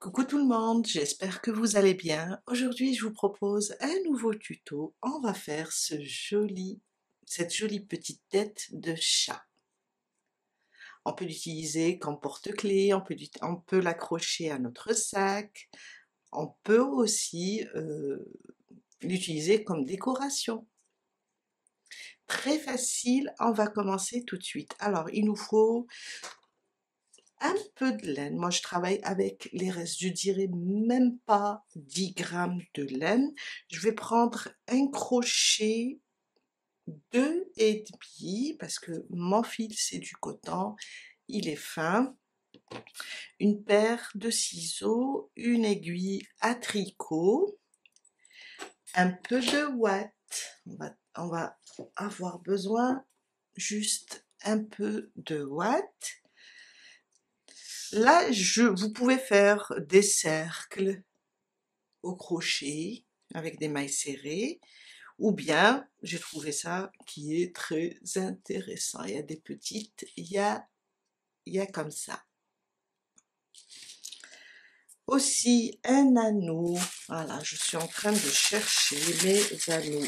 Coucou tout le monde, j'espère que vous allez bien. Aujourd'hui, je vous propose un nouveau tuto. On va faire cette jolie petite tête de chat. On peut l'utiliser comme porte-clés, on peut l'accrocher à notre sac, on peut aussi l'utiliser comme décoration. Très facile, on va commencer tout de suite. Alors, il nous faut un peu de laine. Moi, je travaille avec les restes. Je dirais même pas 10 grammes de laine. Je vais prendre un crochet, deux et demi, parce que mon fil, c'est du coton. Il est fin. Une paire de ciseaux, une aiguille à tricot, un peu de ouate. On va avoir besoin juste un peu de ouate. Là, vous pouvez faire des cercles au crochet avec des mailles serrées, ou bien, j'ai trouvé ça qui est très intéressant. Il y a des petites, il y a comme ça. Aussi, un anneau. Voilà, je suis en train de chercher mes anneaux.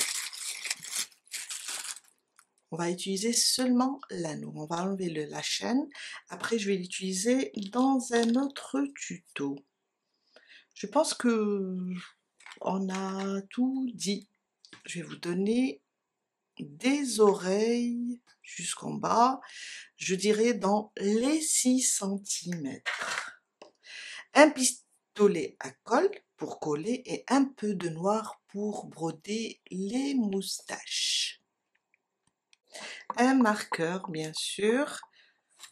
On va utiliser seulement l'anneau. On va enlever la chaîne. Après, je vais l'utiliser dans un autre tuto. Je pense que on a tout dit. Je vais vous donner des oreilles jusqu'en bas, je dirais dans les 6 cm. Un pistolet à colle pour coller et un peu de noir pour broder les moustaches. Un marqueur, bien sûr.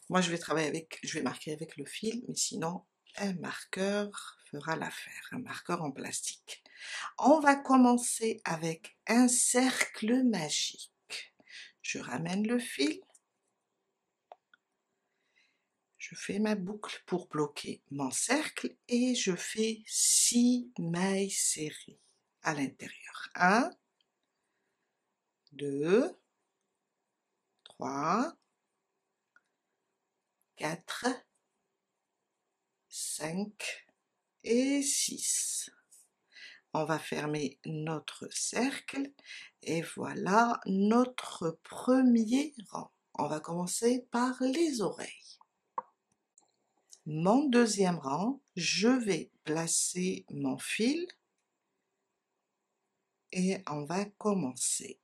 Moi, je vais marquer avec le fil, mais sinon, un marqueur fera l'affaire. Un marqueur en plastique. On va commencer avec un cercle magique. Je ramène le fil. Je fais ma boucle pour bloquer mon cercle et je fais 6 mailles serrées à l'intérieur. 1, 2, 3, 4, 5 et 6. On va fermer notre cercle et voilà notre premier rang. On va commencer par les oreilles. Mon deuxième rang, je vais placer mon fil et on va commencer.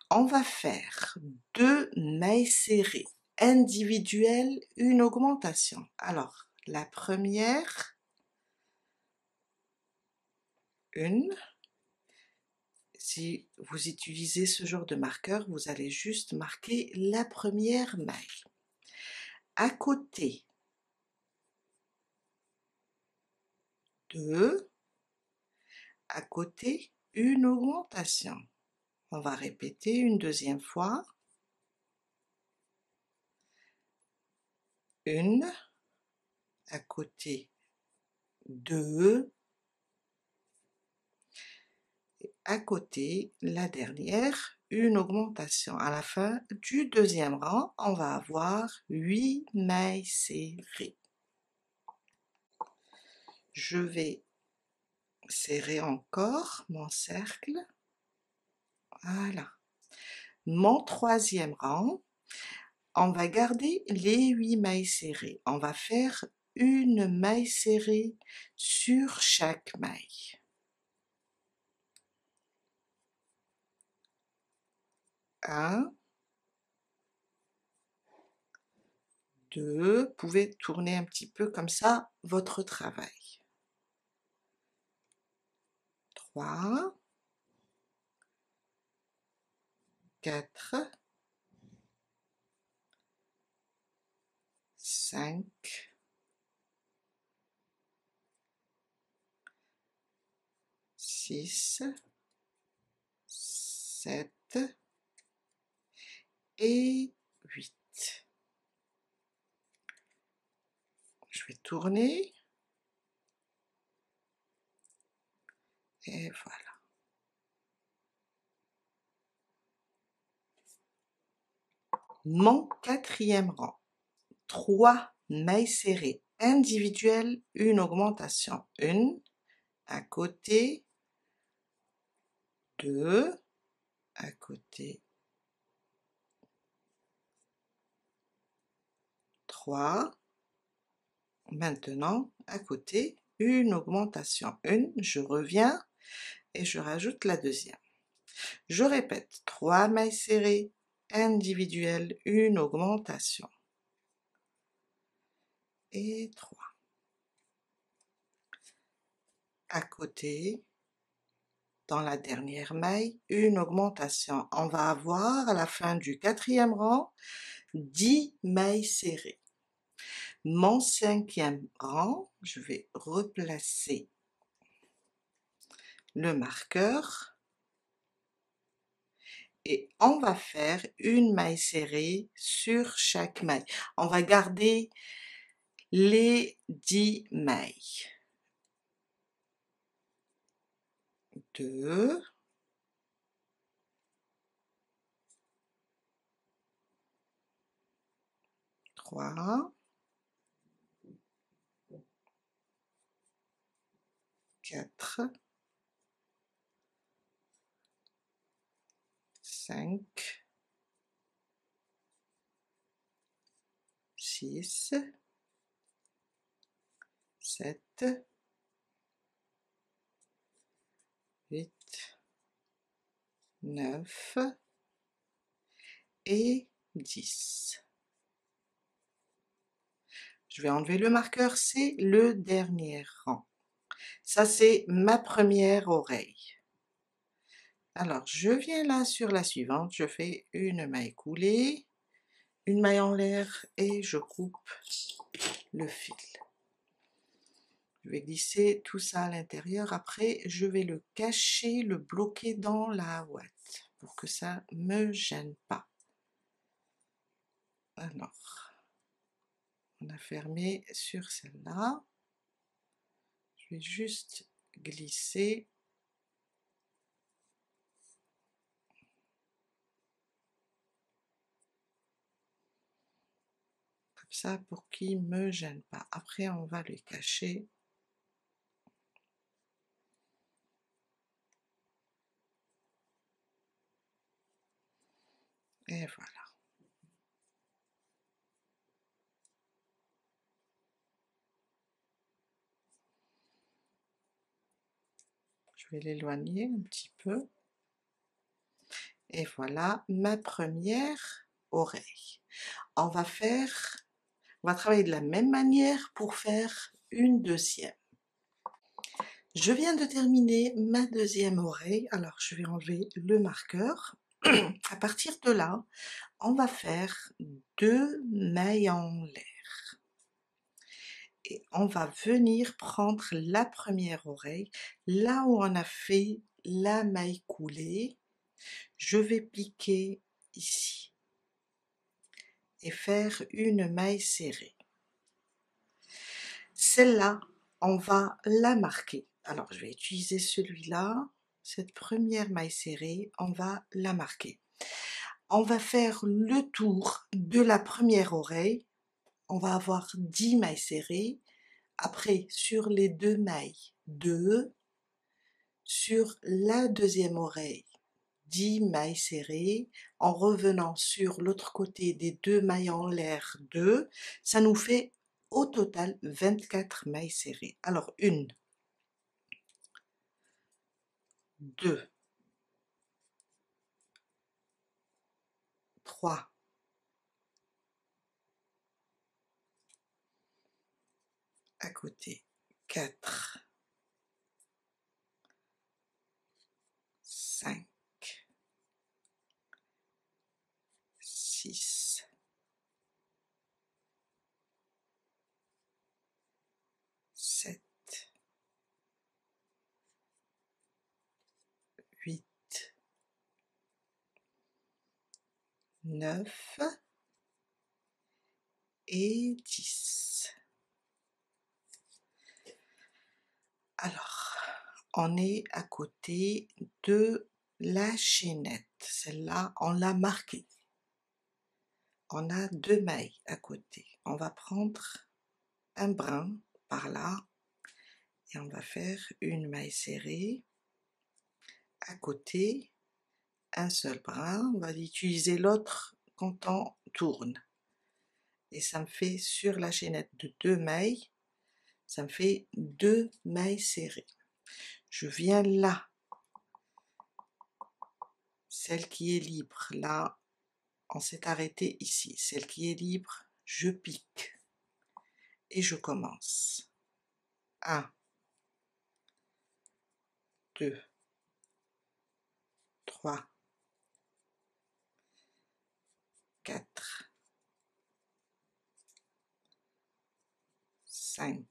On va faire 2 mailles serrées individuelles, une augmentation. Alors, la première, une. Si vous utilisez ce genre de marqueur, vous allez juste marquer la première maille. À côté, 2. À côté, une augmentation. On va répéter une deuxième fois. Une, à côté, 2, à côté, la dernière, une augmentation. À la fin du deuxième rang, on va avoir 8 mailles serrées. Je vais serrer encore mon cercle. Voilà. Mon troisième rang, on va garder les 8 mailles serrées. On va faire une maille serrée sur chaque maille. 1, 2, vous pouvez tourner un petit peu comme ça votre travail. 3, 4, 5, 6, 7 et 8. Je vais tourner. Et voilà. Mon quatrième rang. 3 mailles serrées individuelle, une augmentation, une, à côté, deux, à côté, trois, maintenant, à côté, une augmentation, une, je reviens et je rajoute la deuxième. Je répète, 3 mailles serrées individuelles, une augmentation, et 3. À côté, dans la dernière maille, une augmentation. On va avoir à la fin du 4e rang 10 mailles serrées. Mon 5e rang, je vais replacer le marqueur et on va faire une maille serrée sur chaque maille. On va garder les 10 mailles. 2, 3, 4, 5, 6, 7, 8, 9 et 10. Je vais enlever le marqueur, c'est le dernier rang. Ça, c'est ma première oreille. Alors, je viens là sur la suivante, je fais une maille coulée, une maille en l'air et je coupe le fil. Je vais glisser tout ça à l'intérieur. Après, je vais le cacher, le bloquer dans la ouate pour que ça ne me gêne pas. Alors, on a fermé sur celle-là. Je vais juste glisser. Comme ça pour qu'il ne me gêne pas. Après, on va le cacher. Et voilà. Je vais l'éloigner un petit peu. Et voilà ma première oreille. On va travailler de la même manière pour faire une deuxième. Je viens de terminer ma deuxième oreille, alors je vais enlever le marqueur. À partir de là, on va faire 2 mailles en l'air. Et on va venir prendre la première oreille, là où on a fait la maille coulée, je vais piquer ici et faire une maille serrée. Celle-là, on va la marquer. Alors, je vais utiliser celui-là, cette première maille serrée, on va la marquer. On va faire le tour de la première oreille, on va avoir 10 mailles serrées. Après, sur les 2 mailles, 2, sur la deuxième oreille, 10 mailles serrées, en revenant sur l'autre côté des 2 mailles en l'air, 2, ça nous fait au total 24 mailles serrées. Alors, 1, 2, 3, à côté, 4, 5, 6, 7, 8, 9 et 10. Alors, on est à côté de la chaînette. Celle-là, on l'a marquée. On a 2 mailles à côté. On va prendre un brin par là et on va faire une maille serrée à côté, un seul brin, on va utiliser l'autre quand on tourne et ça me fait sur la chaînette de 2 mailles, ça me fait 2 mailles serrées. Je viens là, celle qui est libre, là on s'est arrêté ici, celle qui est libre, je pique et je commence. 1, 2, 3, 4, 5,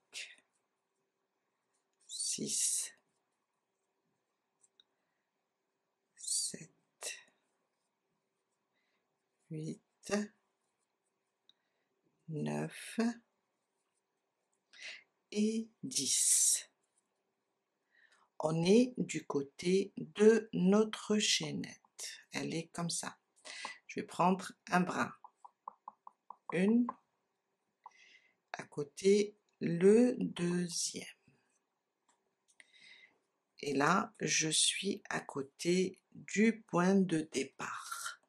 6, 7, 8, 9 et 10. On est du côté de notre chaînette. Elle est comme ça. Je vais prendre un brin. Une, à côté le deuxième. Et là, je suis à côté du point de départ.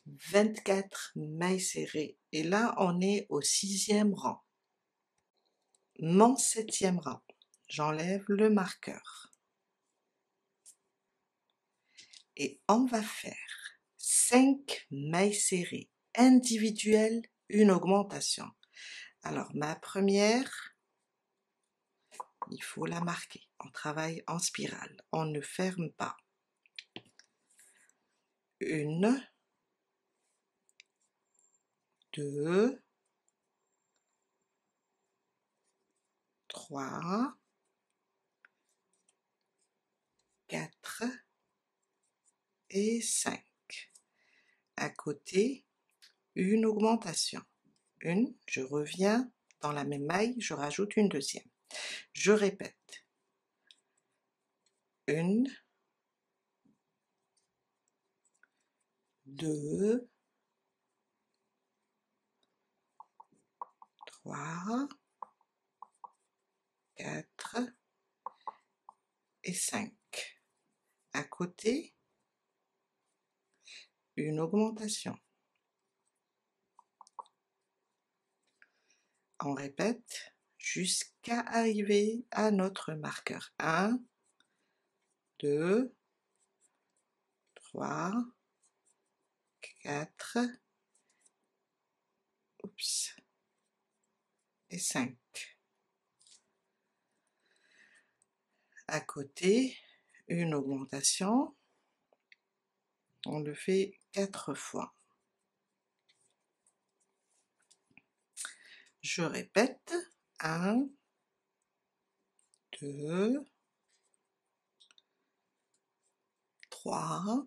24 mailles serrées. Et là, on est au 6e rang. Mon 7e rang. J'enlève le marqueur. Et on va faire 5 mailles serrées individuelles, une augmentation. Alors, ma première, il faut la marquer. On travaille en spirale. On ne ferme pas. 1, 2, 3, 4 et 5. À côté, une augmentation. Une, je reviens dans la même maille, je rajoute une deuxième. Je répète. 1, 2, 3, 4 et 5. À côté, une augmentation. On répète jusqu'à arriver à notre marqueur. 1, 2, 3, 4, oups, et 5. À côté, une augmentation. On le fait 4 fois. Je répète. 1, 2, 3,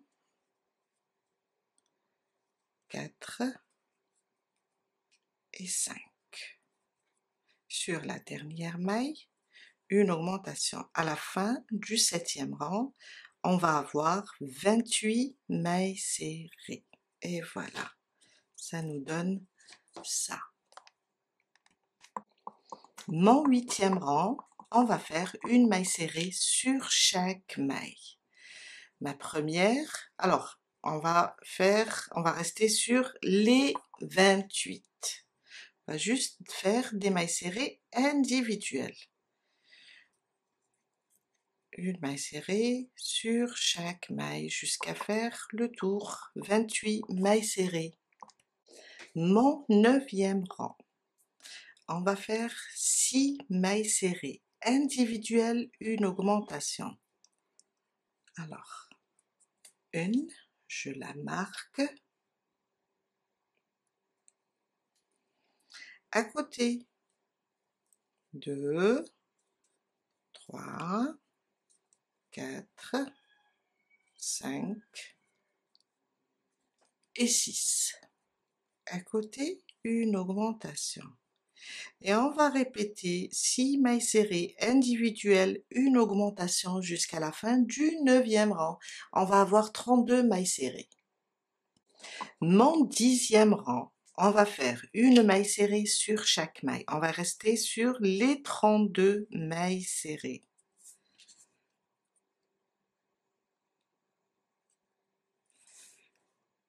4 et 5. Sur la dernière maille, une augmentation. À la fin du 7e rang, on va avoir 28 mailles serrées. Et voilà, ça nous donne ça. Mon 8e rang, on va faire une maille serrée sur chaque maille. Ma première, alors on va rester sur les 28. On va juste faire des mailles serrées individuelles. Une maille serrée sur chaque maille jusqu'à faire le tour. 28 mailles serrées. Mon 9e rang. On va faire 6 mailles serrées individuelles, une augmentation. Alors, une, je la marque. À côté, 2, 3, 4, 5 et 6. À côté, une augmentation. Et on va répéter 6 mailles serrées individuelles, une augmentation jusqu'à la fin du 9e rang. On va avoir 32 mailles serrées. Mon 10e rang, on va faire une maille serrée sur chaque maille. On va rester sur les 32 mailles serrées.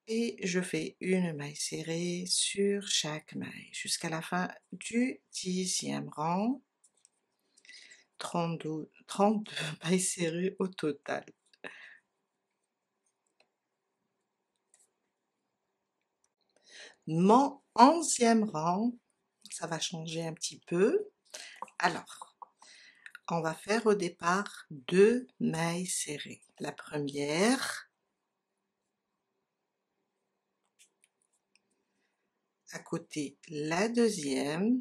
Et je fais une maille serrée sur chaque maille jusqu'à la fin du 10e rang. 32 mailles serrées au total. Mon 11e rang, ça va changer un petit peu. Alors, on va faire au départ 2 mailles serrées. La première, à côté la deuxième,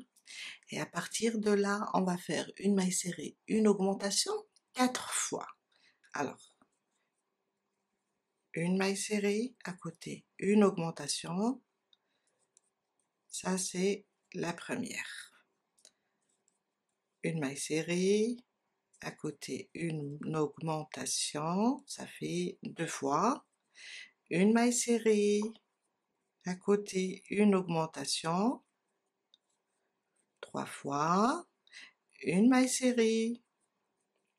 et à partir de là, on va faire une maille serrée, une augmentation 4 fois. Alors, une maille serrée, à côté une augmentation, ça c'est la première. Une maille serrée, à côté une augmentation, ça fait 2 fois. Une maille serrée, à côté une augmentation, 3 fois. Une maille serrée,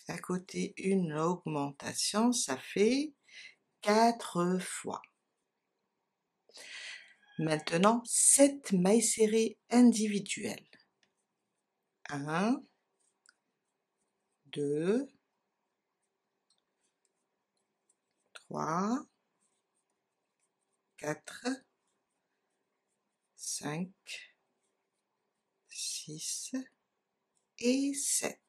à côté une augmentation, ça fait 4 fois. Maintenant, 7 mailles serrées individuelles. 1, 2, 3, 4, 5, 6 et 7.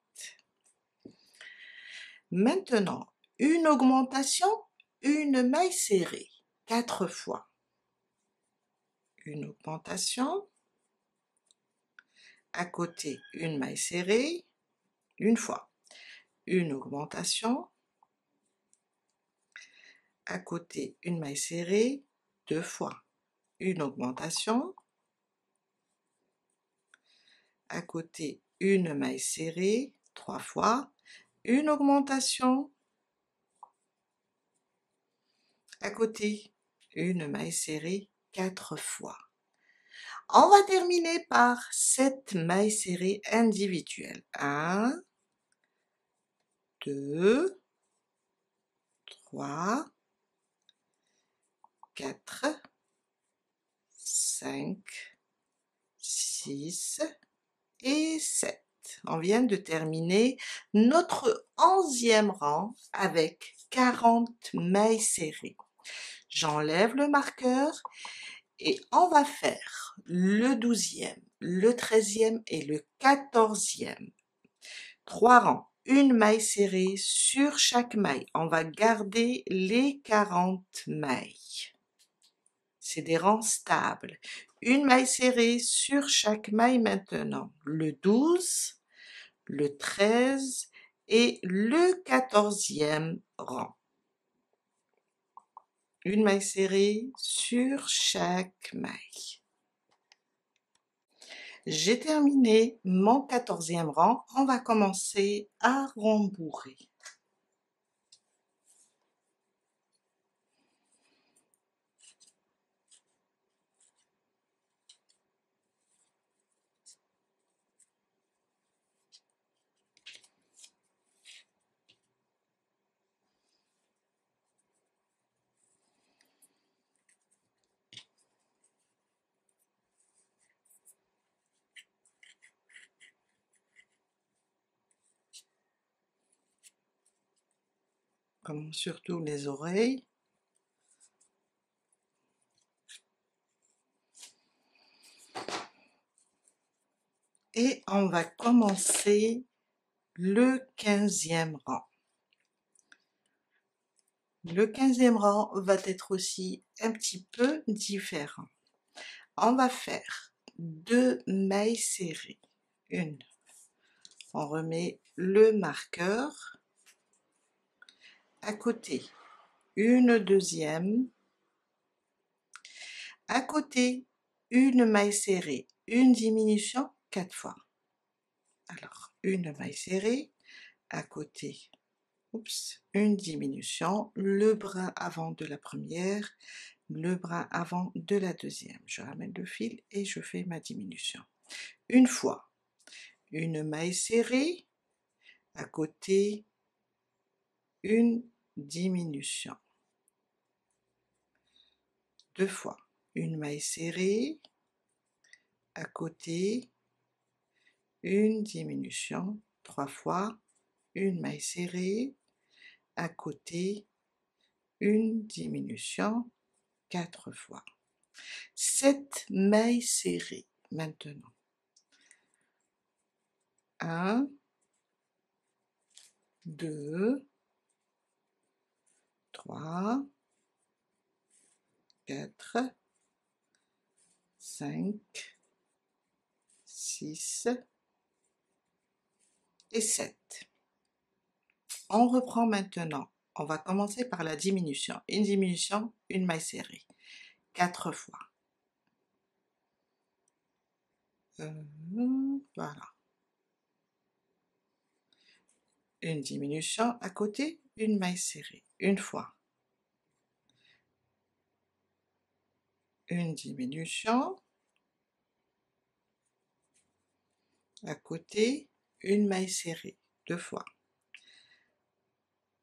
Maintenant, une augmentation, une maille serrée, 4 fois. Une augmentation, à côté une maille serrée, une fois. Une augmentation, à côté une maille serrée, 2 fois. Une augmentation, à côté une maille serrée, 3 fois. Une augmentation, à côté une maille serrée, 4 fois. On va terminer par 7 mailles serrées individuelles. 1, 2, 3, 4, 5, 6 et 7. On vient de terminer notre 11e rang avec 40 mailles serrées. J'enlève le marqueur et on va faire le 12e, le 13e et le 14e. 3 rangs, une maille serrée sur chaque maille. On va garder les 40 mailles. C'est des rangs stables. Une maille serrée sur chaque maille maintenant. Le 12, le 13 et le 14e rang. Une maille serrée sur chaque maille. J'ai terminé mon 14e rang. On va commencer à rembourrer. Comme surtout les oreilles. Et on va commencer le 15e rang. Le 15e rang va être aussi un petit peu différent. On va faire 2 mailles serrées. Une. On remet le marqueur. À côté, une deuxième. À côté, une maille serrée, une diminution 4 fois. Alors, une maille serrée, à côté, une diminution, le brin avant de la première, le brin avant de la deuxième. Je ramène le fil et je fais ma diminution. Une fois, une maille serrée, à côté, une diminution. Deux fois, une maille serrée, à côté, une diminution. Trois fois, une maille serrée, à côté, une diminution. Quatre fois. 7 mailles serrées maintenant. 1, 2, 3, 4, 5, 6 et 7. On reprend maintenant. On va commencer par la diminution. Une diminution, une maille serrée. 4 fois. Voilà. Une diminution à côté, une maille serrée. Une fois. Une diminution. À côté, une maille serrée. Deux fois.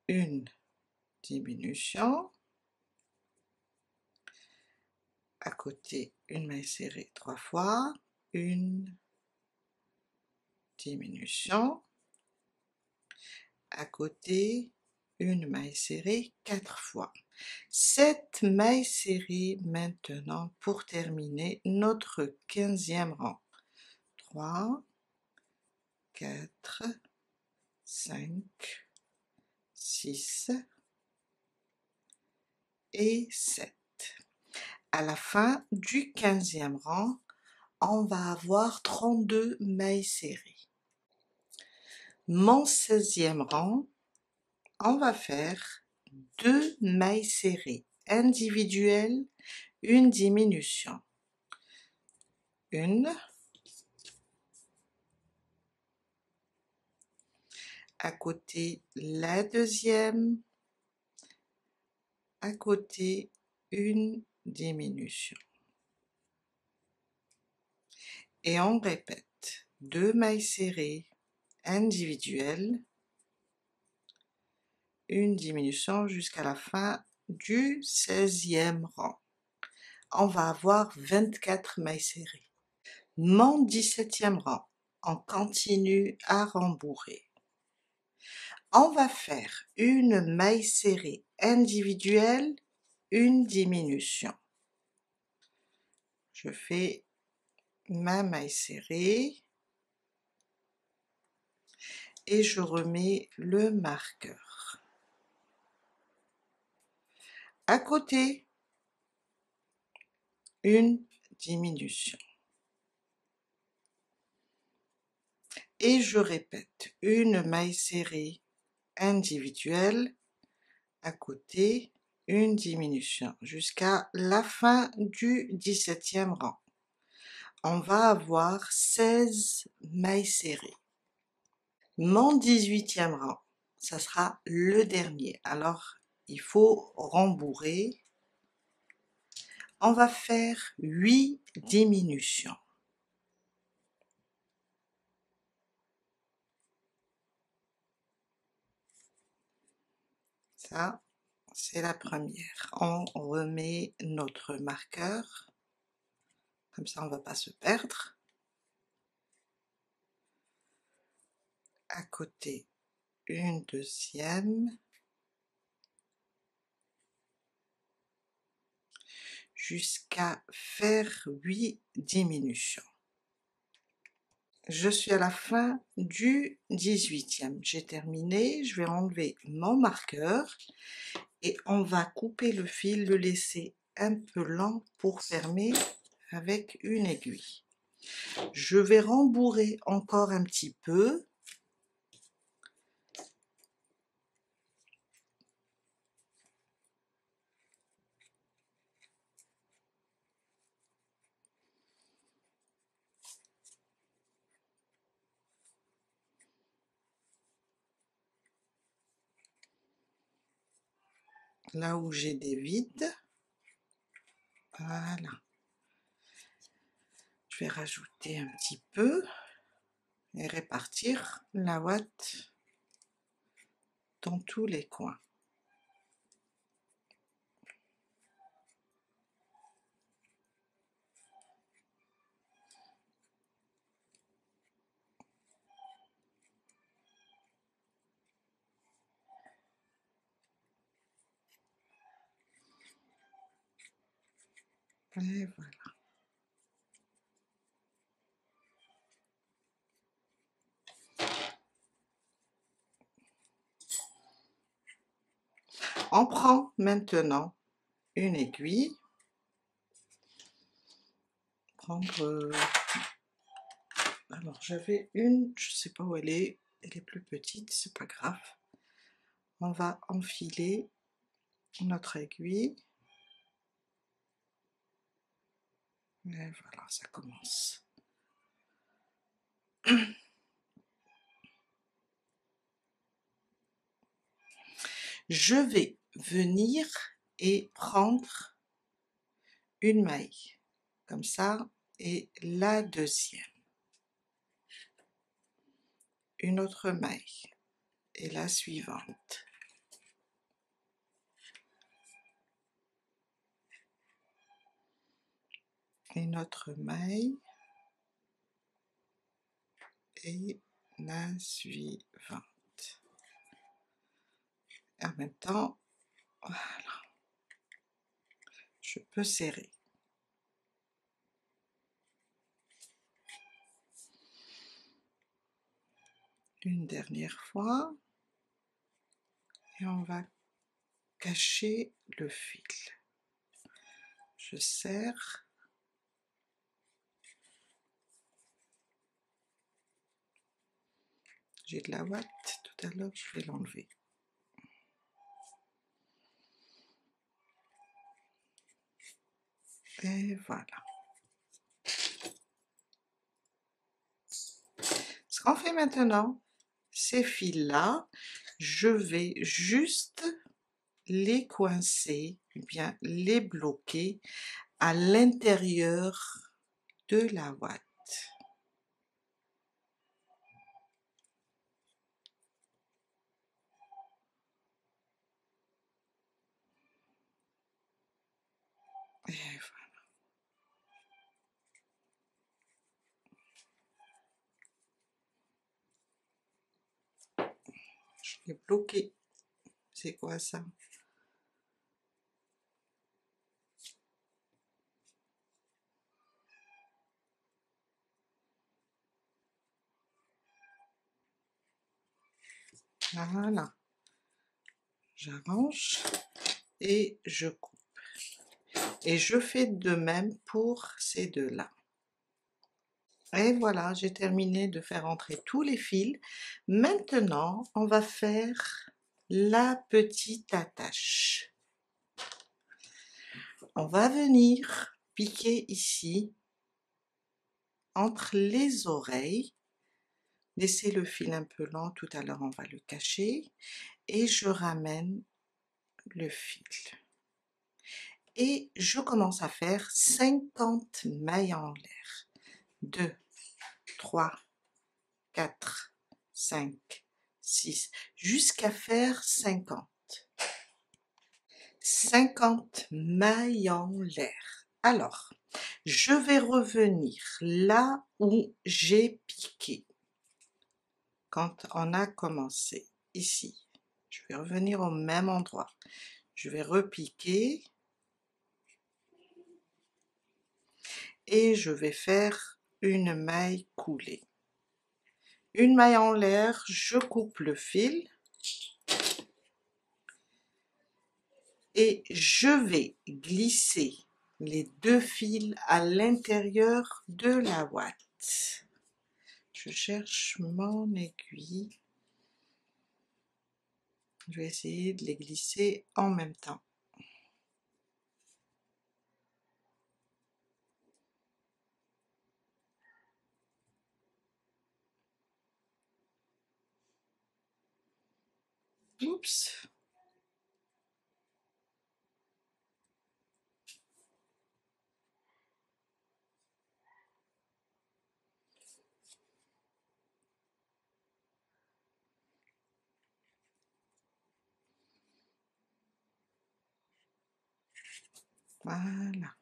Une diminution. À côté, une maille serrée trois fois, une diminution, à côté, une maille serrée quatre fois. 7 mailles serrées maintenant pour terminer notre 15e rang. 3, 4, 5, 6 et 7. À la fin du 15e rang, on va avoir 32 mailles serrées. Mon 16e rang, on va faire 2 mailles serrées individuelles, une diminution. Une, à côté la deuxième, à côté une diminution. Et on répète 2 mailles serrées individuelles, une diminution jusqu'à la fin du 16e rang. On va avoir 24 mailles serrées. Mon 17e rang, on continue à rembourrer. On va faire une maille serrée individuelle, une diminution. Je fais ma maille serrée et je remets le marqueur. À côté, une diminution. Et je répète, une maille serrée individuelle, à côté, une diminution, jusqu'à la fin du 17e rang. On va avoir 16 mailles serrées. Mon 18e rang, ça sera le dernier, alors il faut rembourrer. On va faire 8 diminutions. Ça, c'est la première. On remet notre marqueur, comme ça on ne va pas se perdre. À côté, une deuxième, jusqu'à faire 8 diminutions. Je suis à la fin du 18e. J'ai terminé, je vais enlever mon marqueur et on va couper le fil, le laisser un peu lent pour fermer avec une aiguille. Je vais rembourrer encore un petit peu. Là où j'ai des vides. Voilà. Je vais rajouter un petit peu et répartir la ouate dans tous les coins. Et voilà. On prend maintenant une aiguille. Alors j'avais une, je sais pas où elle est plus petite, c'est pas grave. On va enfiler notre aiguille. Et voilà, ça commence. Je vais venir et prendre une maille, comme ça, et la deuxième. Une autre maille, et la suivante. Une autre maille, et la suivante. Et en même temps, voilà, je peux serrer. Une dernière fois, et on va cacher le fil. Je serre. J'ai de la ouate tout à l'heure, je vais l'enlever. Et voilà. Ce qu'on fait maintenant, ces fils-là, je vais juste les coincer, ou bien les bloquer à l'intérieur de la ouate. Et voilà. Je l'ai bloqué. C'est quoi ça? Voilà. J'arrange et je coupe. Et je fais de même pour ces deux-là. Et voilà, j'ai terminé de faire entrer tous les fils. Maintenant, on va faire la petite attache. On va venir piquer ici, entre les oreilles. Laissez le fil un peu lent, tout à l'heure on va le cacher. Et je ramène le fil. Et je commence à faire 50 mailles en l'air. 2, 3, 4, 5, 6, jusqu'à faire 50. 50 mailles en l'air. Alors, je vais revenir là où j'ai piqué. Quand on a commencé, ici. Je vais revenir au même endroit. Je vais repiquer. Et je vais faire une maille coulée. Une maille en l'air, je coupe le fil et je vais glisser les deux fils à l'intérieur de la ouate. Je cherche mon aiguille. Je vais essayer de les glisser en même temps. Oups! Voilà.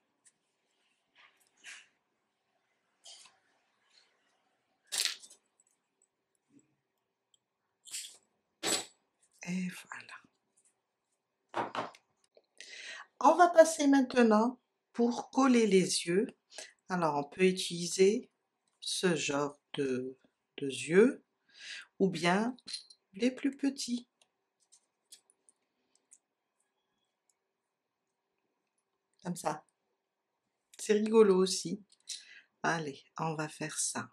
Et voilà. On va passer maintenant pour coller les yeux. Alors, on peut utiliser ce genre de yeux ou bien les plus petits. Comme ça. C'est rigolo aussi. Allez, on va faire ça.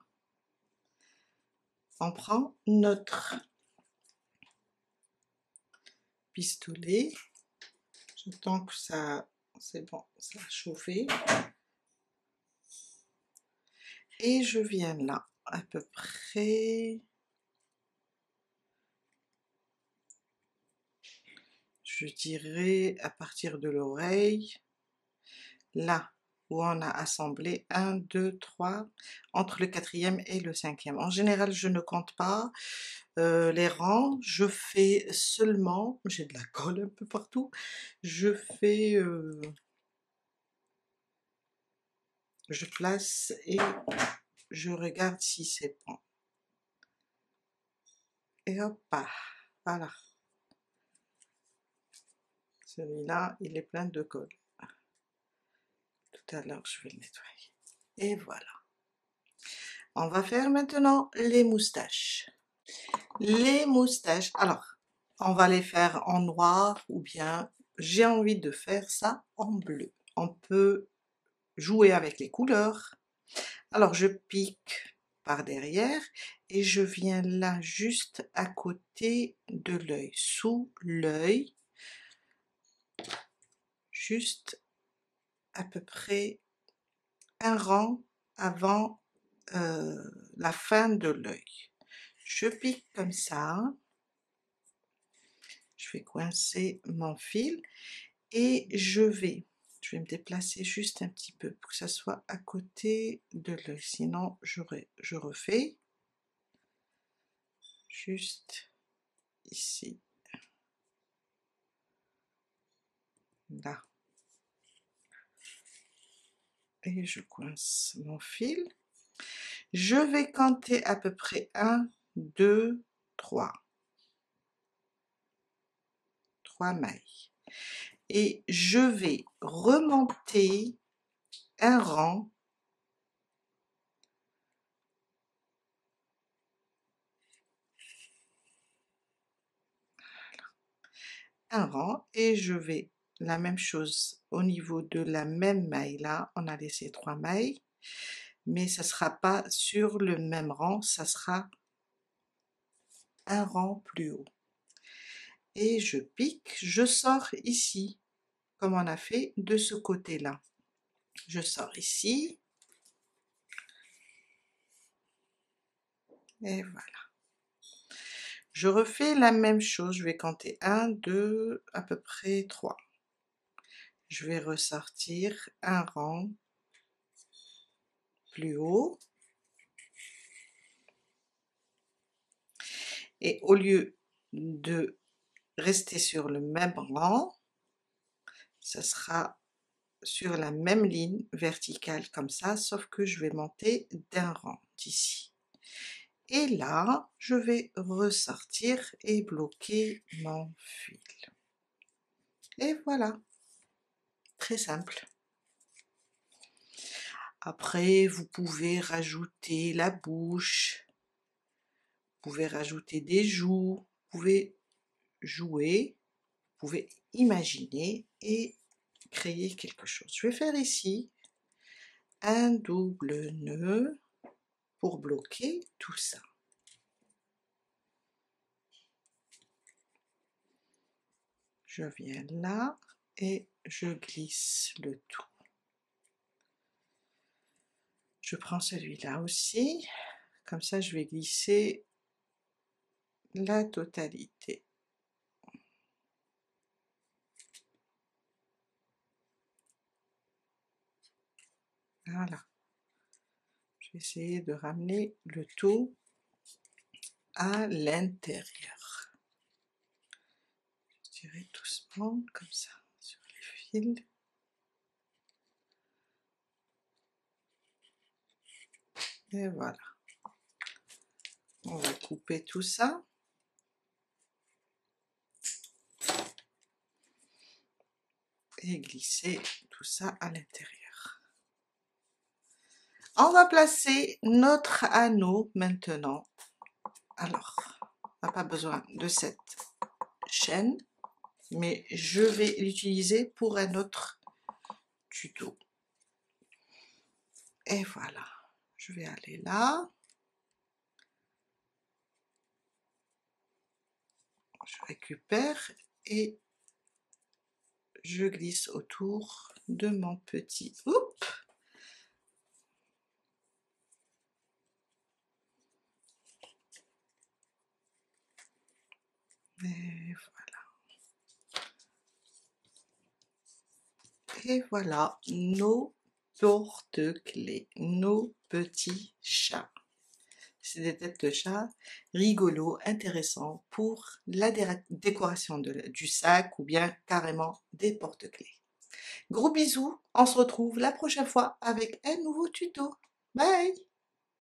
On prend notre pistolet. J'attends que ça... C'est bon, ça a chauffé. Et je viens là, à peu près... Je dirais à partir de l'oreille. Là où on a assemblé 1, 2, 3, entre le 4e et le 5e. En général, je ne compte pas les rangs, je fais seulement, j'ai de la colle un peu partout, je fais, je place et je regarde si c'est bon. Et hop, voilà. Celui-là, il est plein de colle. Tout à l'heure, je vais le nettoyer. Et voilà. On va faire maintenant les moustaches. Les moustaches, alors, on va les faire en noir ou bien j'ai envie de faire ça en bleu. On peut jouer avec les couleurs. Alors, je pique par derrière et je viens là juste à côté de l'œil, sous l'œil, juste à peu près un rang avant la fin de l'œil. Je pique comme ça, je vais coincer mon fil et je vais me déplacer juste un petit peu pour que ça soit à côté de l'œil, sinon je refais juste ici, là, et je coince mon fil. Je vais compter à peu près 1, 2, 3 mailles et je vais remonter un rang et je vais la même chose au niveau de la même maille. Là on a laissé 3 mailles, mais ça sera pas sur le même rang, ça sera un rang plus haut et je pique, je sors ici comme on a fait de ce côté là, je sors ici et voilà. Je refais la même chose, je vais compter 1, 2, à peu près 3. Je vais ressortir un rang plus haut et au lieu de rester sur le même rang, ça sera sur la même ligne verticale comme ça, sauf que je vais monter d'un rang d'ici. Et là, je vais ressortir et bloquer mon fil. Et voilà, très simple. Après, vous pouvez rajouter la bouche, vous pouvez rajouter des joues, vous pouvez jouer, vous pouvez imaginer et créer quelque chose. Je vais faire ici un double nœud pour bloquer tout ça. Je viens là et je glisse le tout. Je prends celui-là aussi, comme ça je vais glisser la totalité. Voilà. Je vais essayer de ramener le tout à l'intérieur. Je dirais doucement, comme ça, sur les fils. Et voilà. On va couper tout ça. Et glisser tout ça à l'intérieur. On va placer notre anneau maintenant. Alors, on n'a pas besoin de cette chaîne, mais je vais l'utiliser pour un autre tuto. Et voilà, je vais aller là. Je récupère et je glisse autour de mon petit. Oups! Et voilà. Et voilà nos porte-clés, nos petits chats. C'est des têtes de chat rigolos, intéressants pour la décoration du sac ou bien carrément des porte-clés. Gros bisous, on se retrouve la prochaine fois avec un nouveau tuto. Bye!